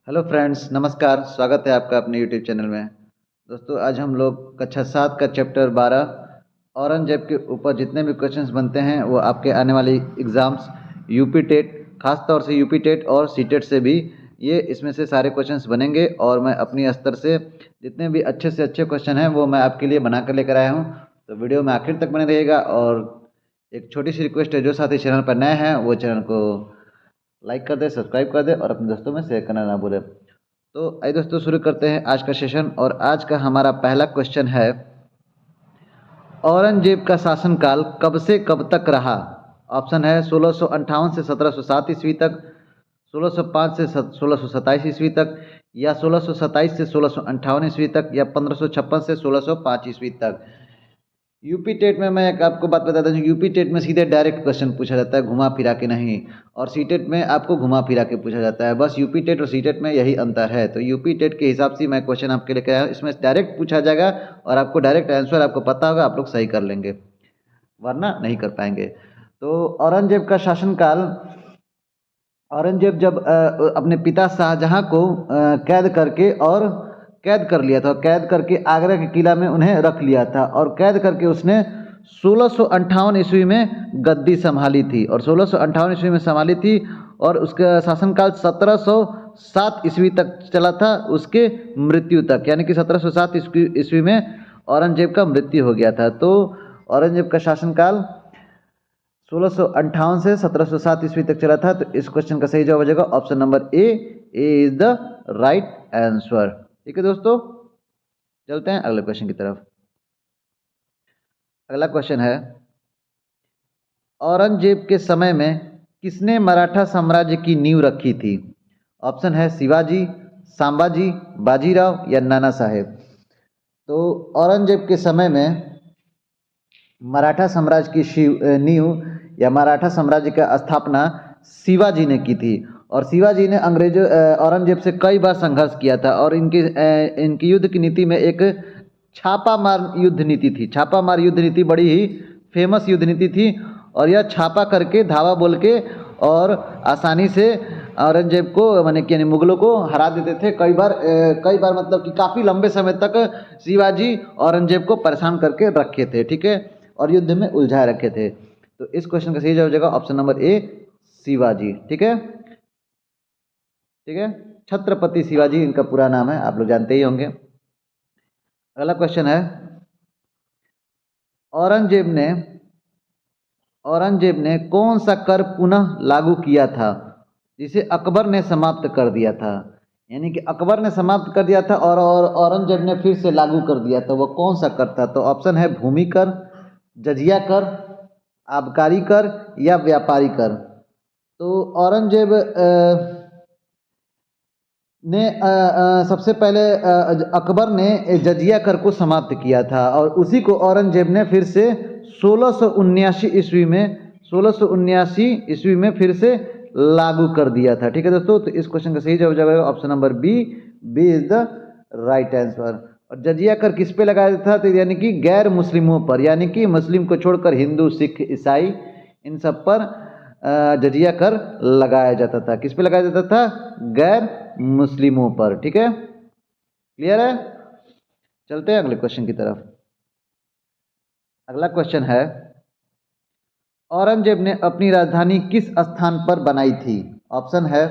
Hello friends, नमस्कार। स्वागत है आपका अपने यूट्यूब चैनल में। दोस्तों, आज हम लोग कक्षा 7 का चैप्टर 12 औरंगजेब के ऊपर जितने भी क्वेश्चंस बनते हैं वो आपके आने वाली एग्ज़ाम्स यूपी टेट, खास तौर से यूपी टेट और सीटेट से भी ये इसमें से सारे क्वेश्चंस बनेंगे। और मैं अपनी स्तर से जितने भी अच्छे से अच्छे क्वेश्चन हैं वो मैं आपके लिए बना कर लेकर आया हूँ। तो वीडियो में आखिर तक बने रहिएगा। और एक छोटी सी रिक्वेस्ट है, जो साथी चैनल पर नए हैं वो चैनल को लाइक कर दे, सब्सक्राइब कर दे और अपने दोस्तों में शेयर करना ना भूलें। तो आइए दोस्तों, शुरू करते हैं आज का सेशन। और आज का हमारा पहला क्वेश्चन है, औरंगजेब का शासनकाल कब से कब तक रहा? ऑप्शन है 1658 से 1707 ईस्वी तक, 1605 से 1627 ईस्वी तक, या 1627 से 1658 ईस्वी तक, या 1556 से 1605 ईस्वी तक। यूपी टेट में मैं एक आपको बात बताता हूँ, यूपी टेट में सीधे डायरेक्ट क्वेश्चन पूछा जाता है, घुमा फिरा के नहीं। और सी टेट में आपको घुमा फिरा के पूछा जाता है। बस यूपी टेट और सी टेट में यही अंतर है। तो यूपी टेट के हिसाब से मैं क्वेश्चन आपके लेकर आया हूँ, इसमें डायरेक्ट पूछा जाएगा और आपको डायरेक्ट आंसर आपको पता होगा, आप लोग सही कर लेंगे, वरना नहीं कर पाएंगे। तो औरंगजेब का शासनकाल, औरंगजेब जब अपने पिता शाहजहां को कैद कर लिया था, कैद करके आगरा के किला में उन्हें रख लिया था, और कैद करके उसने 1658 ईस्वी में गद्दी संभाली थी, और 1658 ईस्वी में संभाली थी। और उसका शासनकाल 1707 ईस्वी तक चला था, उसके मृत्यु तक, यानी कि 1707 ईस्वी में औरंगजेब का मृत्यु हो गया था। तो औरंगजेब का शासनकाल 1658 से 1707 ईस्वी तक चला था। तो इस क्वेश्चन का सही जवाब हो जाएगा option number A is the right answer. ठीक है दोस्तों, चलते हैं अगले क्वेश्चन की तरफ। अगला क्वेश्चन है, औरंगजेब के समय में किसने मराठा साम्राज्य की नींव रखी थी? ऑप्शन है शिवाजी, सांबाजी, बाजीराव, या नाना साहेब। तो औरंगजेब के समय में मराठा साम्राज्य की नींव या मराठा साम्राज्य का स्थापना शिवाजी ने की थी। और शिवाजी ने औरंगजेब से कई बार संघर्ष किया था। और इनकी युद्ध की नीति में एक छापामार युद्ध नीति थी। छापामार युद्ध नीति बड़ी ही फेमस युद्ध नीति थी। और यह छापा करके, धावा बोल के, और आसानी से औरंगजेब को, माने कि मुगलों को हरा देते थे। कई बार मतलब कि काफ़ी लंबे समय तक शिवाजी औरंगजेब को परेशान करके रखे थे। ठीक है, और युद्ध में उलझाए रखे थे। तो इस क्वेश्चन का सही जवाब हो जाएगा ऑप्शन नंबर ए शिवाजी। ठीक है, ठीक है, छत्रपति शिवाजी इनका पूरा नाम है, आप लोग जानते ही होंगे। अगला क्वेश्चन है, औरंगजेब ने कौन सा कर पुनः लागू किया था जिसे अकबर ने समाप्त कर दिया था? यानी कि अकबर ने समाप्त कर दिया था और औरंगजेब ने फिर से लागू कर दिया था, वो कौन सा कर था? तो ऑप्शन है भूमि कर, जजिया कर, आबकारी कर, या व्यापारी कर। तो औरंगजेब ने सबसे पहले अकबर ने जजिया कर को समाप्त किया था, और उसी को औरंगजेब ने फिर से 1679 ईस्वी में फिर से लागू कर दिया था। ठीक है दोस्तों, तो इस क्वेश्चन का सही जवाब जाएगा option number B is the right answer. और जजिया कर किस पे लगाया था? तो यानी कि गैर मुस्लिमों पर, यानी कि मुस्लिम को छोड़कर हिंदू, सिख, ईसाई, इन सब पर जजिया कर लगाया जाता था। किस पे लगाया जाता था? गैर मुस्लिमों पर। ठीक है, क्लियर है? चलते हैं अगले क्वेश्चन की तरफ। अगला क्वेश्चन है, औरंगजेब ने अपनी राजधानी किस स्थान पर बनाई थी? ऑप्शन है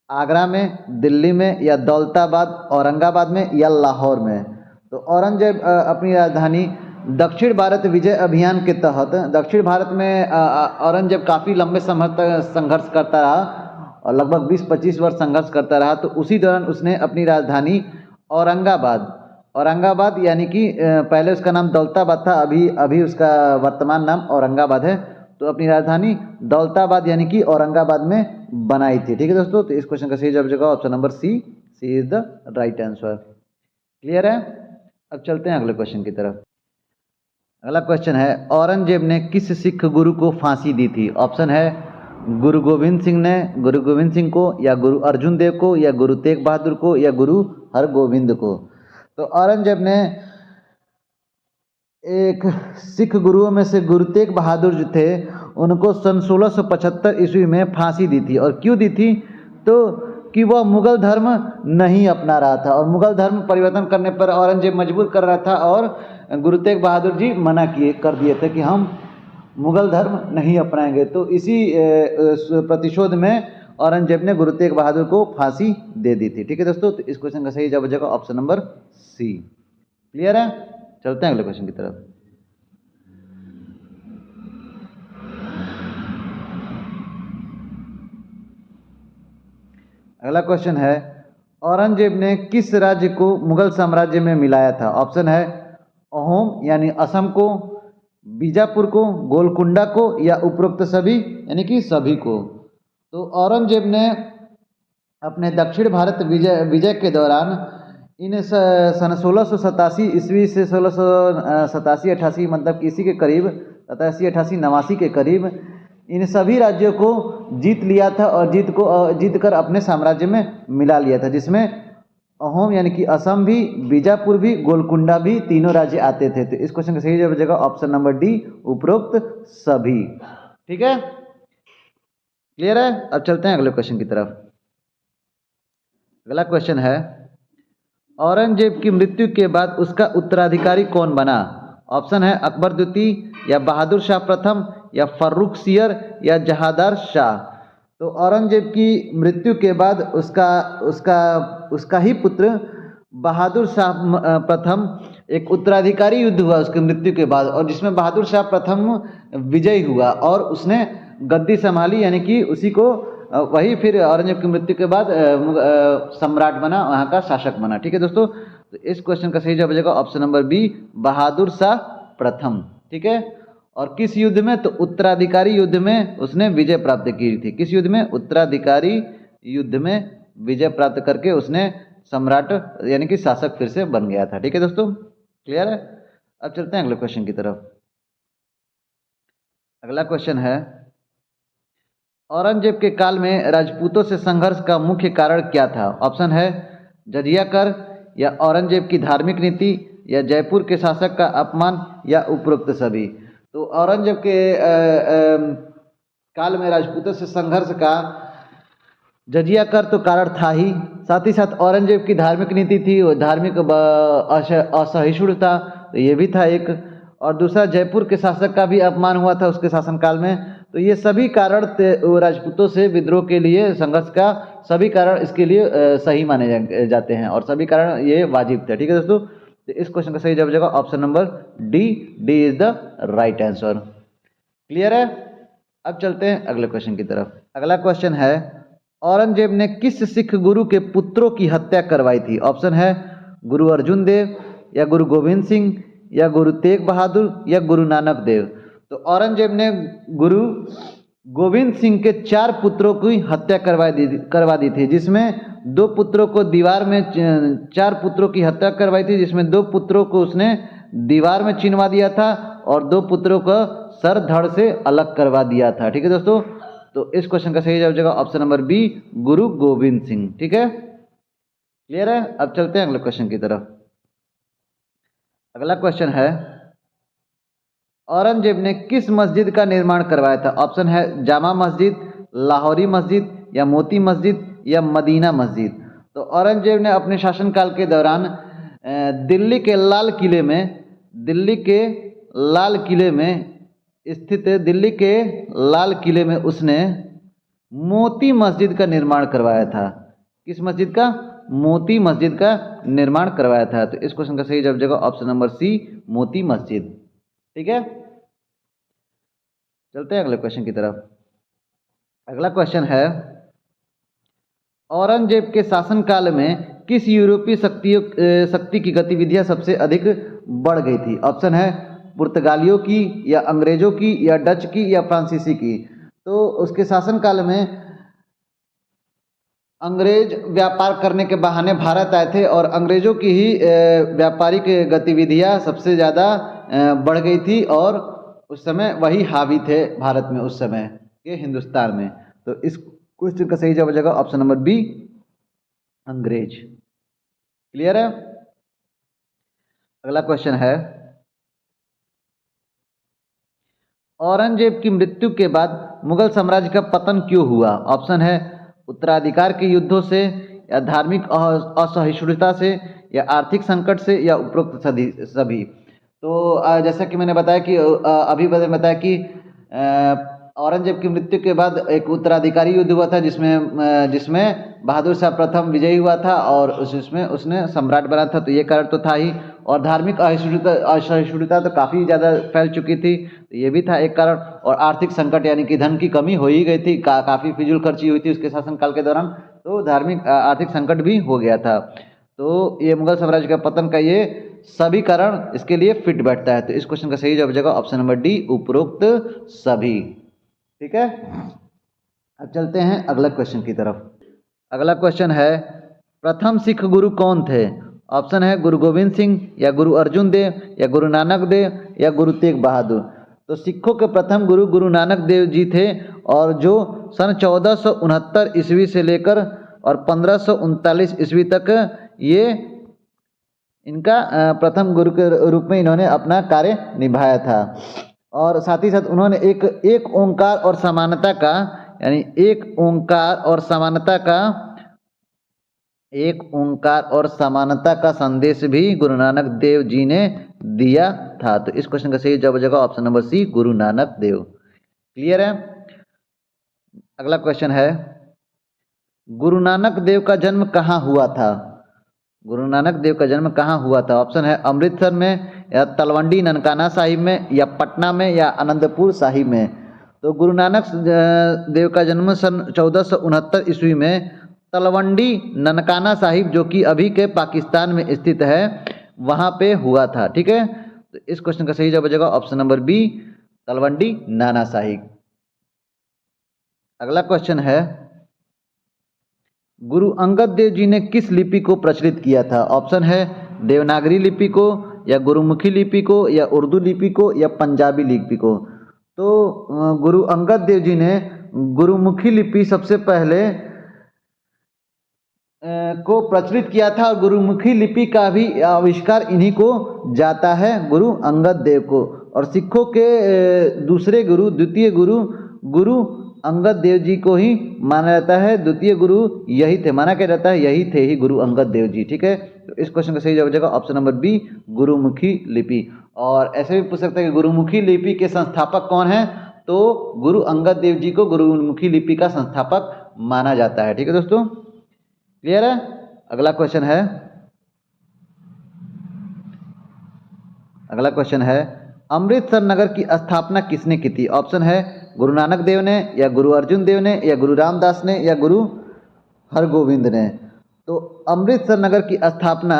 आगरा में, दिल्ली में, या दौलताबाद, औरंगाबाद में, या लाहौर में। तो औरंगजेब अपनी राजधानी दक्षिण भारत विजय अभियान के तहत, दक्षिण भारत में औरंगजेब काफ़ी लंबे समय तक संघर्ष करता रहा, और लगभग 20-25 वर्ष संघर्ष करता रहा। तो उसी दौरान उसने अपनी राजधानी औरंगाबाद यानी कि पहले उसका नाम दौलताबाद था, अभी उसका वर्तमान नाम औरंगाबाद है। तो अपनी राजधानी दौलताबाद यानी कि औरंगाबाद में बनाई थी। ठीक है दोस्तों, तो इस क्वेश्चन का सही जवाब होगा option number C is the right answer. Clear है? अब चलते हैं अगले क्वेश्चन की तरफ। अगला क्वेश्चन है, औरंगजेब ने किस सिख गुरु को फांसी दी थी? ऑप्शन है गुरु गोविंद सिंह को, या गुरु अर्जुन देव को, या गुरु तेग बहादुर को, या गुरु हरगोविंद को। तो औरंगजेब ने एक सिख गुरुओं में से गुरु तेग बहादुर जो थे, उनको सन 1675 ईस्वी में फांसी दी थी। और क्यों दी थी? तो कि वह मुगल धर्म नहीं अपना रहा था और मुगल धर्म परिवर्तन करने पर औरंगजेब मजबूर कर रहा था और गुरु तेग बहादुर जी मना कर दिए थे कि हम मुगल धर्म नहीं अपनाएंगे। तो इसी प्रतिशोध में औरंगजेब ने गुरु तेग बहादुर को फांसी दे दी थी। ठीक है दोस्तों, तो इस क्वेश्चन का सही जवाब हो जाएगा ऑप्शन नंबर सी। क्लियर है? चलते हैं अगले क्वेश्चन की तरफ। अगला क्वेश्चन है, औरंगजेब ने किस राज्य को मुगल साम्राज्य में मिलाया था? ऑप्शन है अहोम यानी असम को, बीजापुर को, गोलकुंडा को या उपरोक्त सभी यानी कि सभी को। तो औरंगजेब ने अपने दक्षिण भारत विजय के दौरान इन सन 1687 ईस्वी से 1687-88 मतलब इसी के करीब 87-88-89 के करीब इन सभी राज्यों को जीत लिया था और जीत कर अपने साम्राज्य में मिला लिया था, जिसमें अहोम यानी कि असम भी, बीजापुर भी, गोलकुंडा भी तीनों राज्य आते थे। तो इस क्वेश्चन का सही जवाब हो जाएगा ऑप्शन नंबर डी, उपरोक्त सभी। ठीक है, क्लियर है? अब चलते हैं अगले क्वेश्चन की तरफ। अगला क्वेश्चन है, औरंगजेब की मृत्यु के बाद उसका उत्तराधिकारी कौन बना? ऑप्शन है अकबर द्वितीय या बहादुर शाह प्रथम या फर्रुख सियर या जहादार शाह। तो औरंगजेब की मृत्यु के बाद उसका उसका उसका ही पुत्र बहादुर शाह प्रथम एक उत्तराधिकारी युद्ध हुआ उसकी मृत्यु के बाद, और जिसमें बहादुर शाह प्रथम विजयी हुआ और उसने गद्दी संभाली, यानी कि उसी को वही फिर औरंगजेब की मृत्यु के बाद सम्राट बना, वहाँ का शासक बना। ठीक है दोस्तों, तो इस क्वेश्चन का सही जवाब हो जाएगा option number B, Bahadur Shah प्रथम। ठीक है, और किस युद्ध में? तो उत्तराधिकारी युद्ध में उसने विजय प्राप्त की थी। किस युद्ध में? उत्तराधिकारी युद्ध में विजय प्राप्त करके उसने सम्राट यानी कि शासक फिर से बन गया था। ठीक है दोस्तों, क्लियर है? अब चलते हैं अगले क्वेश्चन की तरफ। अगला क्वेश्चन है, औरंगजेब के काल में राजपूतों से संघर्ष का मुख्य कारण क्या था? ऑप्शन है जजिया कर या औरंगजेब की धार्मिक नीति या जयपुर के शासक का अपमान या उपरोक्त सभी। तो औरंगजेब के काल में राजपूतों से संघर्ष का जजिया कर तो कारण था ही, साथ ही साथ औरंगजेब की धार्मिक नीति थी, वो धार्मिक असहिष्णुता, तो ये भी था एक, और दूसरा जयपुर के शासक का भी अपमान हुआ था उसके शासनकाल में। तो ये सभी कारण राजपूतों से विद्रोह के लिए संघर्ष का सभी कारण इसके लिए सही माने जाते हैं और सभी कारण ये वाजिब थे। ठीक है दोस्तों, तो इस क्वेश्चन का सही जवाब हो जाएगा option number D, D is the right answer. Clear है? अब चलते हैं अगले क्वेश्चन की तरफ। अगला क्वेश्चन है, औरंगजेब ने किस सिख गुरु के पुत्रों की हत्या करवाई थी? ऑप्शन है गुरु अर्जुन देव या गुरु गोविंद सिंह या गुरु तेग बहादुर या गुरु नानक देव। तो औरंगजेब ने गुरु गोविंद सिंह के 4 पुत्रों की हत्या करवा दी थी, जिसमें 2 पुत्रों को दीवार में 4 पुत्रों की हत्या करवाई थी, जिसमें 2 पुत्रों को उसने दीवार में चिनवा दिया था और 2 पुत्रों का सर धड़ से अलग करवा दिया था। ठीक है दोस्तों, तो इस क्वेश्चन का सही जवाब हो जाएगा ऑप्शन नंबर बी, गुरु गोविंद सिंह। ठीक है, क्लियर है? अब चलते हैं अगले क्वेश्चन की तरफ। अगला क्वेश्चन है, औरंगजेब ने किस मस्जिद का निर्माण करवाया था? ऑप्शन है जामा मस्जिद, लाहौरी मस्जिद या मोती मस्जिद या मदीना मस्जिद। तो औरंगजेब ने अपने शासनकाल के दौरान दिल्ली के लाल किले में दिल्ली के लाल किले में उसने मोती मस्जिद का निर्माण करवाया था। किस मस्जिद का? मोती मस्जिद का निर्माण करवाया था। तो इस क्वेश्चन का सही जवाब हो जाएगा ऑप्शन नंबर सी, मोती मस्जिद। ठीक है, चलते हैं अगले क्वेश्चन की तरफ। अगला क्वेश्चन है, औरंगजेब के शासनकाल में किस यूरोपीय शक्ति की गतिविधियां सबसे अधिक बढ़ गई थी? ऑप्शन है पुर्तगालियों की या अंग्रेजों की या डच की या फ्रांसीसी की। तो उसके शासनकाल में अंग्रेज व्यापार करने के बहाने भारत आए थे और अंग्रेजों की ही व्यापारिक गतिविधियां सबसे ज़्यादा बढ़ गई थी और उस समय वही हावी थे भारत में, उस समय के हिंदुस्तान में। तो इस क्वेश्चन का सही जवाब हो जाएगा ऑप्शन नंबर बी, अंग्रेज। क्लियर है? अगला क्वेश्चन है, औरंगजेब की मृत्यु के बाद मुगल साम्राज्य का पतन क्यों हुआ? ऑप्शन है उत्तराधिकार के युद्धों से, या धार्मिक असहिष्णुता से, या आर्थिक संकट से, या उपरोक्त सभी। तो जैसा कि मैंने बताया कि अभी मैंने बताया कि औरंगजेब की मृत्यु के बाद एक उत्तराधिकारी युद्ध हुआ था जिसमें बहादुर शाह प्रथम विजयी हुआ था और उसमें उसने सम्राट बना था, तो ये कारण तो था ही। और धार्मिक असहिष्णुता तो काफ़ी ज़्यादा फैल चुकी थी, तो ये भी था एक कारण। और आर्थिक संकट यानी कि धन की कमी हो ही गई थी, काफ़ी फिजूल खर्ची हुई थी उसके शासनकाल के दौरान, तो धार्मिक आर्थिक संकट भी हो गया था। तो ये मुगल साम्राज्य का पतन का ये सभी कारण इसके लिए फिट बैठता है। तो इस क्वेश्चन का सही जवाब हो जाएगा ऑप्शन नंबर डी, उपरोक्त सभी। ठीक है, अब चलते हैं अगला क्वेश्चन की तरफ। अगला क्वेश्चन है प्रथम सिख गुरु कौन थे? ऑप्शन है गुरु गोविंद सिंह, या गुरु अर्जुन देव, या गुरु नानक देव, या गुरु तेग बहादुर। तो सिखों के प्रथम गुरु गुरु नानक देव जी थे, और जो सन 1469 ईस्वी से लेकर और 1539 ईस्वी तक ये इनका प्रथम गुरु के रूप में इन्होंने अपना कार्य निभाया था। और साथ ही साथ उन्होंने एक ओंकार और समानता का, यानी एक ओंकार और समानता का संदेश भी गुरु नानक देव जी ने दिया था। तो इस क्वेश्चन का सही जवाब हो जाएगा ऑप्शन नंबर सी, गुरु नानक देव। क्लियर है? अगला क्वेश्चन है गुरु नानक देव का जन्म कहाँ हुआ था? गुरु नानक देव का जन्म कहाँ हुआ था? ऑप्शन है अमृतसर में, या तलवंडी ननकाना साहिब में, या पटना में, या आनंदपुर साहिब में। तो गुरु नानक देव का जन्म सन 1469 ईस्वी में तलवंडी ननकाना साहिब, जो कि अभी के पाकिस्तान में स्थित है, वहाँ पे हुआ था। ठीक है, तो इस क्वेश्चन का सही जवाब हो जाएगा option number B, Talwandi Nana Sahib. अगला क्वेश्चन है गुरु अंगद देव जी ने किस लिपि को प्रचलित किया था? ऑप्शन है देवनागरी लिपि को, या गुरुमुखी लिपि को, या उर्दू लिपि को, या पंजाबी लिपि को। तो गुरु अंगद देव जी ने गुरुमुखी लिपि सबसे पहले को प्रचलित किया था, और गुरुमुखी लिपि का भी आविष्कार इन्हीं को जाता है, गुरु अंगद देव को। और सिखों के दूसरे गुरु, द्वितीय गुरु, गुरु अंगद देव जी को ही माना जाता है। द्वितीय गुरु यही थे, माना क्या जाता है, यही थे ही गुरु अंगद देव जी। ठीक है, तो इस क्वेश्चन का सही जवाब हो जाएगा ऑप्शन नंबर बी, गुरुमुखी लिपि। और ऐसे भी पूछ सकते हैं कि गुरुमुखी लिपि के संस्थापक कौन है? तो गुरु अंगद देव जी को गुरुमुखी लिपि का संस्थापक माना जाता है। ठीक है दोस्तों, क्लियर है? अगला क्वेश्चन है अमृतसर नगर की स्थापना किसने की थी? ऑप्शन है गुरु नानक देव ने, या गुरु अर्जुन देव ने, या गुरु रामदास ने, या गुरु हरगोविंद ने। तो अमृतसर नगर की स्थापना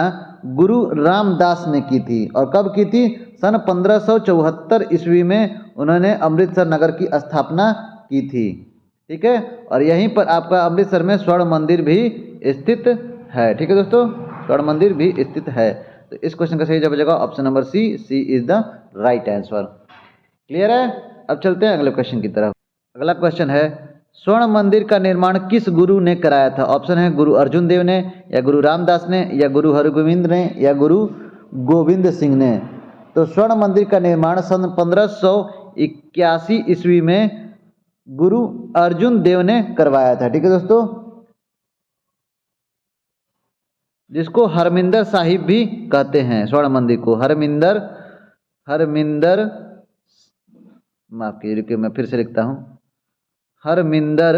गुरु रामदास ने की थी। और कब की थी? सन 1574 ईस्वी में उन्होंने अमृतसर नगर की स्थापना की थी। ठीक है, और यहीं पर आपका अमृतसर में स्वर्ण मंदिर भी स्थित है। ठीक है दोस्तों, स्वर्ण मंदिर भी स्थित है। तो इस क्वेश्चन का सही जवाब हो जाएगा option number C, C is the right answer. Clear है? अब चलते हैं अगले क्वेश्चन की तरफ। अगला क्वेश्चन है स्वर्ण मंदिर का निर्माण किस गुरु ने कराया था? ऑप्शन है गुरु अर्जुन देव ने, या गुरु रामदास ने, या गुरु हरगोविंद ने, या गुरु गोविंद सिंह ने। तो स्वर्ण मंदिर का निर्माण सन 1581 ईस्वी में गुरु अर्जुन देव ने करवाया था। ठीक है दोस्तों, जिसको हरमिंदर साहिब भी कहते हैं, स्वर्ण मंदिर को हरमिंदर माफ कीजिए, रुकिए मैं फिर से लिखता हूँ, हरमिंदर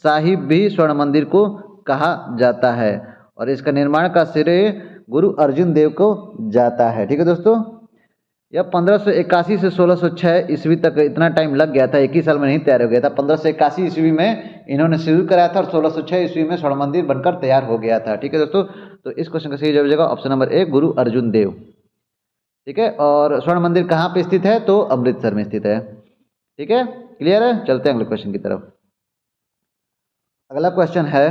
साहिब भी स्वर्ण मंदिर को कहा जाता है, और इसका निर्माण का श्रेय गुरु अर्जुन देव को जाता है। ठीक है दोस्तों, यह 1581 से 1606 ईस्वी तक इतना टाइम लग गया था, एक ही साल में नहीं तैयार हो गया था। 1581 ईस्वी में इन्होंने शुरू कराया था, और 1606 ईस्वी में स्वर्ण मंदिर बनकर तैयार हो गया था। ठीक है दोस्तों, तो इस क्वेश्चन का सही जवाब हो जाएगा ऑप्शन नंबर ए, गुरु अर्जुन देव। ठीक है, और स्वर्ण मंदिर कहाँ पे स्थित है? तो अमृतसर में स्थित है। ठीक है, क्लियर है? चलते हैं अगले क्वेश्चन की तरफ। अगला क्वेश्चन है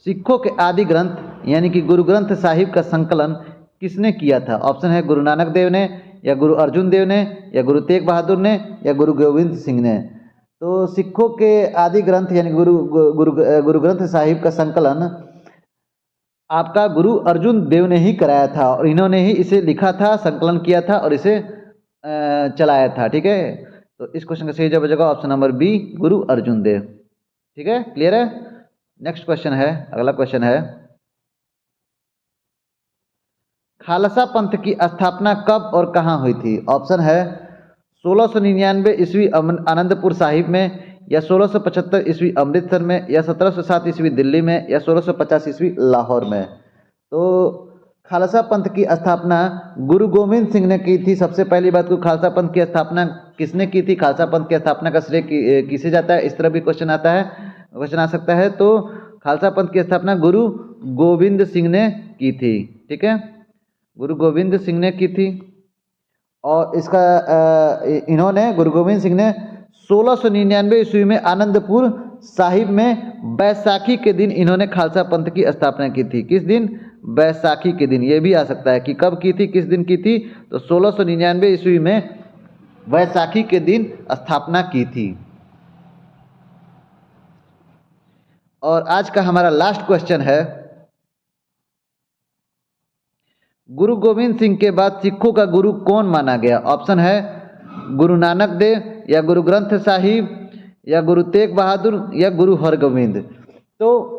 सिखों के आदि ग्रंथ यानी कि गुरु ग्रंथ साहिब का संकलन किसने किया था? ऑप्शन है गुरु नानक देव ने, या गुरु अर्जुन देव ने, या गुरु तेग बहादुर ने, या गुरु गोविंद सिंह ने। तो सिखों के आदि ग्रंथ यानी गुरु ग्रंथ साहिब का संकलन आपका गुरु अर्जुन देव ने ही कराया था, और इन्होंने ही इसे लिखा था, संकलन किया था, और इसे चलाया था। ठीक है, तो इस क्वेश्चन का सही जवाब हो जाएगा ऑप्शन नंबर बी, गुरु अर्जुन देव। ठीक है, क्लियर है। नेक्स्ट क्वेश्चन है, अगला क्वेश्चन है, खालसा पंथ की स्थापना कब और कहाँ हुई थी? ऑप्शन है 1699 ईस्वी आनंदपुर साहिब में, या 1675 ईस्वी अमृतसर में, या 1707 ईस्वी दिल्ली में, या 1650 ईस्वी लाहौर में। तो खालसा पंथ की स्थापना गुरु गोविंद सिंह ने की थी। सबसे पहली बात को, खालसा पंथ की स्थापना किसने की थी? खालसा पंथ की स्थापना का श्रेय किसे जाता है? इस तरह भी क्वेश्चन आता है, क्वेश्चन आ सकता है। तो खालसा पंथ की स्थापना गुरु गोविंद सिंह ने की थी। ठीक है, गुरु गोविंद सिंह ने की थी। और इसका इन्होंने, गुरु गोविंद सिंह ने 1699 ईस्वी में आनंदपुर साहिब में बैसाखी के दिन इन्होंने खालसा पंथ की स्थापना की थी। किस दिन? बैसाखी के दिन। ये भी आ सकता है कि कब की थी, किस दिन की थी। तो 1699 ईस्वी में बैसाखी के दिन स्थापना की थी। और आज का हमारा लास्ट क्वेश्चन है, गुरु गोविंद सिंह के बाद सिखों का गुरु कौन माना गया? ऑप्शन है गुरु नानक देव, या गुरु ग्रंथ साहिब, या गुरु तेग बहादुर, या गुरु हरगोविंद। तो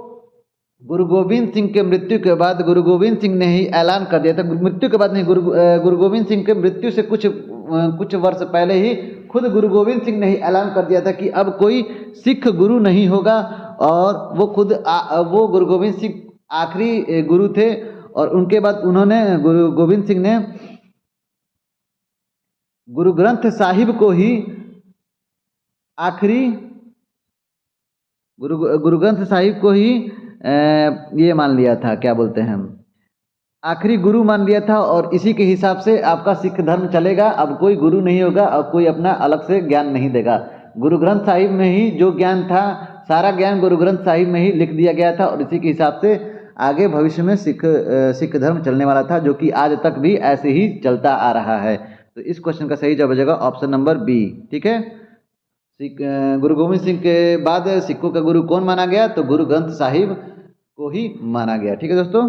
गुरु गोविंद सिंह के मृत्यु के बाद गुरु गोविंद सिंह ने ही ऐलान कर दिया था, मृत्यु के बाद नहीं, गुरु गोविंद सिंह के मृत्यु से कुछ वर्ष पहले ही खुद गुरु गोविंद सिंह ने ही ऐलान कर दिया था कि अब कोई सिख गुरु नहीं होगा। और वो खुद वो गुरु गोविंद सिंह आखिरी गुरु थे। और उनके बाद उन्होंने, गुरु गोविंद सिंह ने गुरु ग्रंथ साहिब को ही आखिरी, गुरु ग्रंथ साहिब को ही ये मान लिया था, क्या बोलते हैं, आखिरी गुरु मान लिया था। और इसी के हिसाब से आपका सिख धर्म चलेगा। अब कोई गुरु नहीं होगा, अब कोई अपना अलग से ज्ञान नहीं देगा। गुरु ग्रंथ साहिब में ही जो ज्ञान था, सारा ज्ञान गुरु ग्रंथ साहिब में ही लिख दिया गया था। और इसी के हिसाब से आगे भविष्य में सिख धर्म चलने वाला था, जो कि आज तक भी ऐसे ही चलता आ रहा है। तो इस क्वेश्चन का सही जवाब हो जाएगा ऑप्शन नंबर बी। ठीक है, गुरु गोविंद सिंह के बाद सिखों का गुरु कौन माना गया? तो गुरु ग्रंथ साहिब को ही माना गया। ठीक है दोस्तों,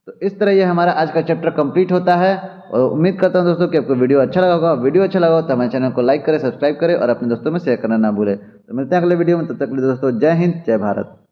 तो इस तरह ये हमारा आज का चैप्टर कंप्लीट होता है। और उम्मीद करता हूँ दोस्तों कि आपको वीडियो अच्छा लगा होगा। वीडियो अच्छा लगा हो तो हमारे चैनल को लाइक करें, सब्सक्राइब करें और अपने दोस्तों में शेयर करना ना भूलें। तो मिलते हैं अगले वीडियो में, तब तक के लिए दोस्तों जय हिंद, जय भारत।